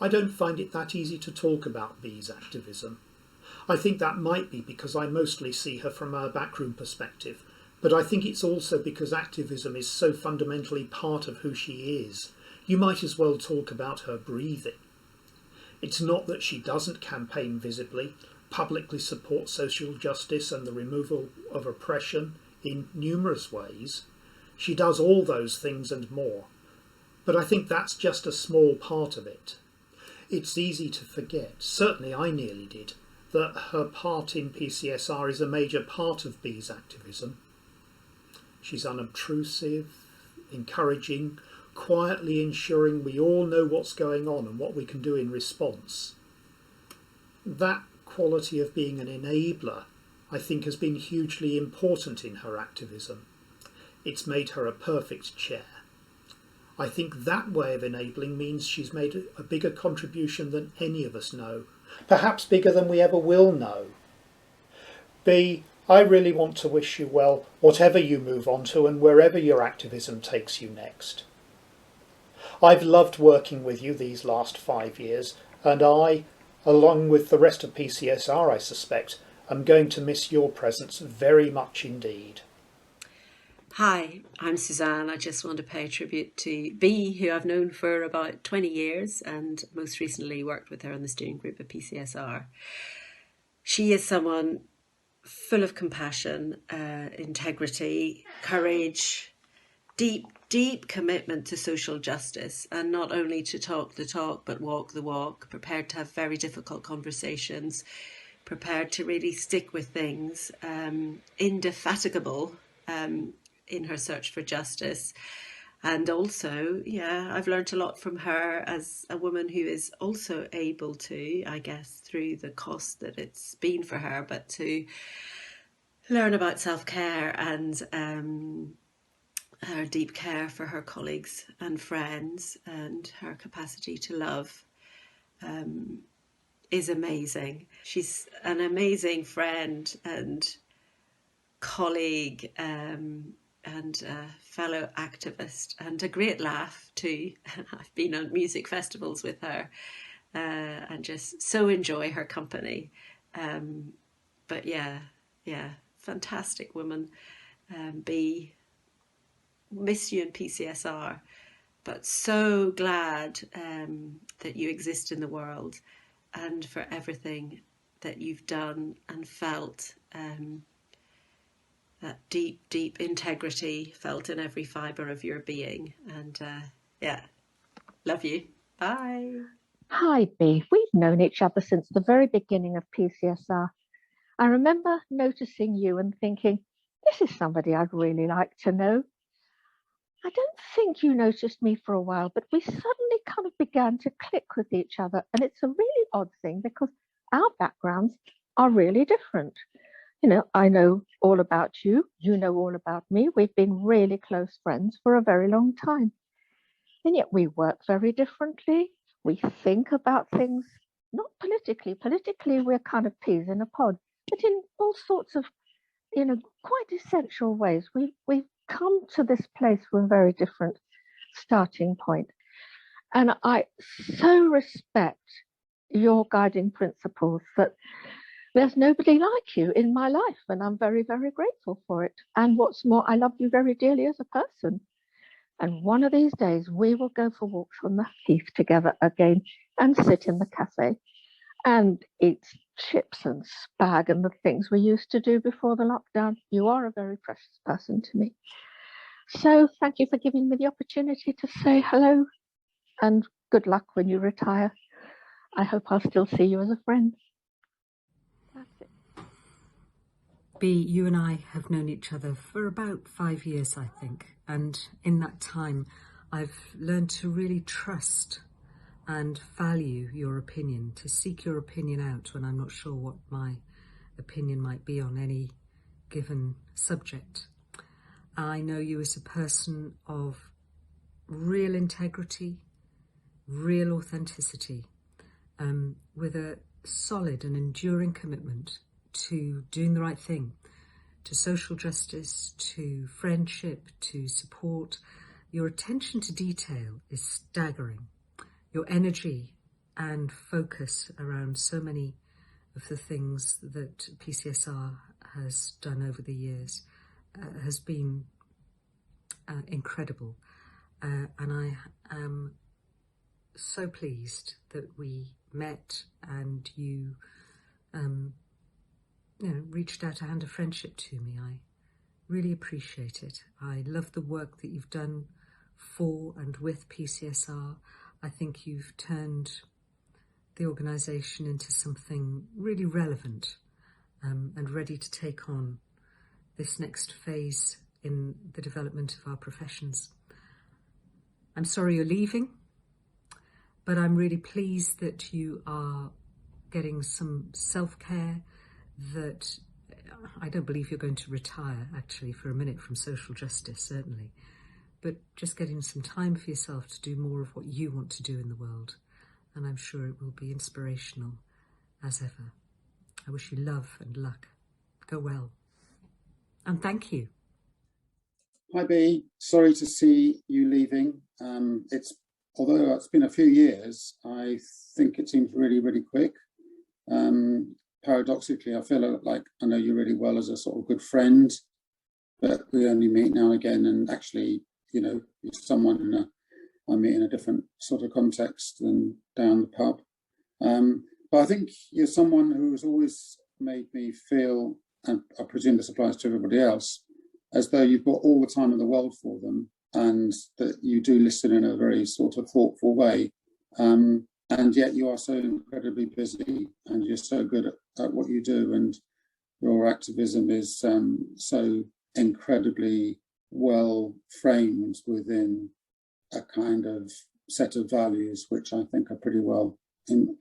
I don't find it that easy to talk about Bea's activism. I think that might be because I mostly see her from a backroom perspective, but I think it's also because activism is so fundamentally part of who she is. You might as well talk about her breathing. It's not that she doesn't campaign visibly, publicly support social justice and the removal of oppression in numerous ways. She does all those things and more. But I think that's just a small part of it. It's easy to forget, certainly I nearly did, that her part in PCSR is a major part of Bea's activism. She's unobtrusive, encouraging, quietly ensuring we all know what's going on and what we can do in response. That quality of being an enabler, I think, has been hugely important in her activism. It's made her a perfect chair. I think that way of enabling means she's made a bigger contribution than any of us know, perhaps bigger than we ever will know. Bea, I really want to wish you well, whatever you move on to and wherever your activism takes you next. I've loved working with you these last 5 years, and I, along with the rest of PCSR I suspect, am going to miss your presence very much indeed. Hi, I'm Suzanne. I just want to pay tribute to Bea, who I've known for about 20 years and most recently worked with her on the steering group of PCSR. She is someone full of compassion, integrity, courage, deep commitment to social justice, and not only to talk the talk but walk the walk, prepared to have very difficult conversations, prepared to really stick with things, indefatigable in her search for justice. And also, I've learned a lot from her as a woman who is also able to, I guess, through the cost that it's been for her, but to learn about self-care and her deep care for her colleagues and friends, and her capacity to love is amazing. She's an amazing friend and colleague and a fellow activist, and a great laugh too. I've been on music festivals with her and just so enjoy her company. But fantastic woman. Bea, miss you in PCSR, but so glad that you exist in the world and for everything that you've done and felt. That deep integrity felt in every fibre of your being. And love you. Bye. Hi, Bea. We've known each other since the very beginning of PCSR. I remember noticing you and thinking, this is somebody I'd really like to know. I don't think you noticed me for a while, but we suddenly kind of began to click with each other. And it's a really odd thing because our backgrounds are really different. You know, I know all about you, you know all about me. We've been really close friends for a very long time. And yet we work very differently. We think about things, not politically. Politically, we're kind of peas in a pod, but in all sorts of, quite essential ways. We've come to this place from a very different starting point. And I so respect your guiding principles that there's nobody like you in my life, and I'm very, very grateful for it. And what's more, I love you very dearly as a person. And one of these days, we will go for walks on the heath together again and sit in the cafe and eat chips and spag and the things we used to do before the lockdown. You are a very precious person to me. So thank you for giving me the opportunity to say hello and good luck when you retire. I hope I'll still see you as a friend. That's it. Bea, you and I have known each other for about 5 years, I think. And in that time, I've learned to really trust and value your opinion, to seek your opinion out when I'm not sure what my opinion might be on any given subject. I know you as a person of real integrity, real authenticity, with a solid and enduring commitment to doing the right thing, to social justice, to friendship, to support. Your attention to detail is staggering. Your energy and focus around so many of the things that PCSR has done over the years has been incredible. And I am so pleased that we met and you, reached out a hand of friendship to me. I really appreciate it. I love the work that you've done for and with PCSR. I think you've turned the organisation into something really relevant and ready to take on this next phase in the development of our professions. I'm sorry you're leaving, but I'm really pleased that you are getting some self-care, that I don't believe you're going to retire, actually, for a minute from social justice, certainly, but just getting some time for yourself to do more of what you want to do in the world. And I'm sure it will be inspirational as ever. I wish you love and luck. Go well. And thank you. Hi Bea, sorry to see you leaving. Although it's been a few years, I think it seems really, really quick. Paradoxically, I feel like I know you really well as a sort of good friend, but we only meet now and again, and actually, you're someone I meet in a different sort of context than down the pub. But I think you're someone who has always made me feel, and I presume this applies to everybody else, as though you've got all the time in the world for them, and that you do listen in a very sort of thoughtful way. And yet you are so incredibly busy, and you're so good at what you do, and your activism is so incredibly well framed within a kind of set of values which I think are pretty well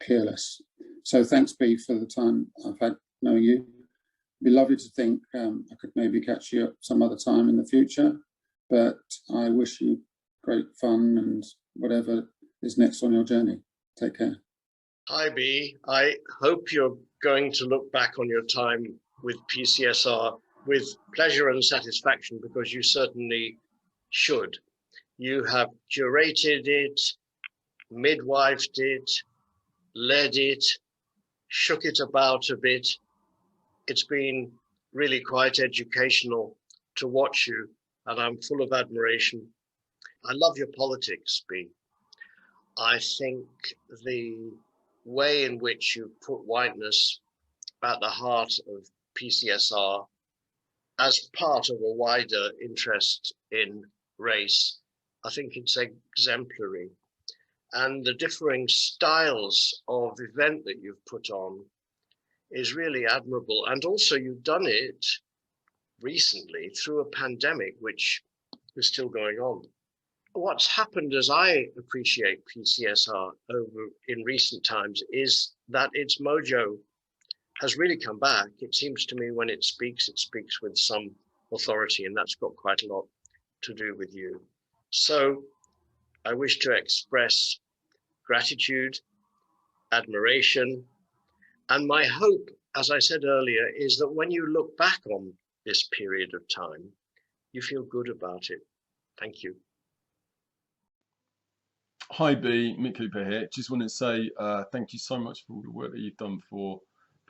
peerless. So thanks, Bea, for the time I've had knowing you. It'd be lovely to think I could maybe catch you up some other time in the future, but I wish you great fun and whatever is next on your journey. Take care. Hi, Bea. I hope you're going to look back on your time with PCSR with pleasure and satisfaction, because you certainly should. You have curated it, midwifed it, led it, shook it about a bit. It's been really quite educational to watch you, and I'm full of admiration. I love your politics, Bea. I think the way in which you put whiteness at the heart of PCSR as part of a wider interest in race, I think it's exemplary. And the differing styles of event that you've put on is really admirable. And also you've done it recently through a pandemic, which is still going on. What's happened, as I appreciate PCSR over in recent times, is that its mojo has really come back. It seems to me when it speaks with some authority, and that's got quite a lot to do with you. So I wish to express gratitude, admiration, and my hope, as I said earlier, is that when you look back on this period of time, you feel good about it. Thank you. Hi Bea, Mick Cooper here. Just want to say thank you so much for all the work that you've done for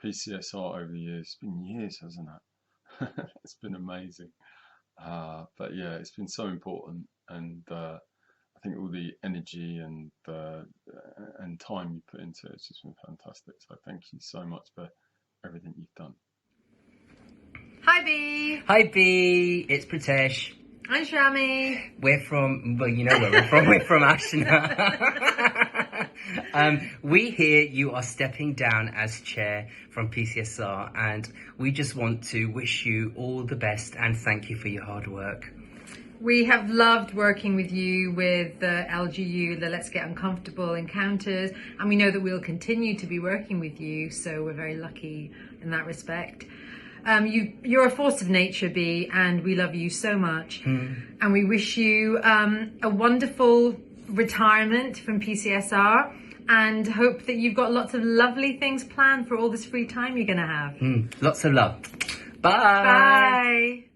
PCSR over the years. It's been years, hasn't it? It's been amazing. But yeah, it's been so important, and I think all the energy and time you put into it has just been fantastic. So thank you so much for everything you've done. Hi Bea. Hi Bea, it's Pritesh. Hi Shami. We're from, well, you know where we're from. We're from Ashton. We hear you are stepping down as chair from PCSR, and we just want to wish you all the best and thank you for your hard work. We have loved working with you with the LGU, the Let's Get Uncomfortable encounters, and we know that we'll continue to be working with you, so we're very lucky in that respect. You're a force of nature, Bea, and we love you so much. And we wish you a wonderful retirement from PCSR, and hope that you've got lots of lovely things planned for all this free time you're going to have. Lots of love. Bye. Bye.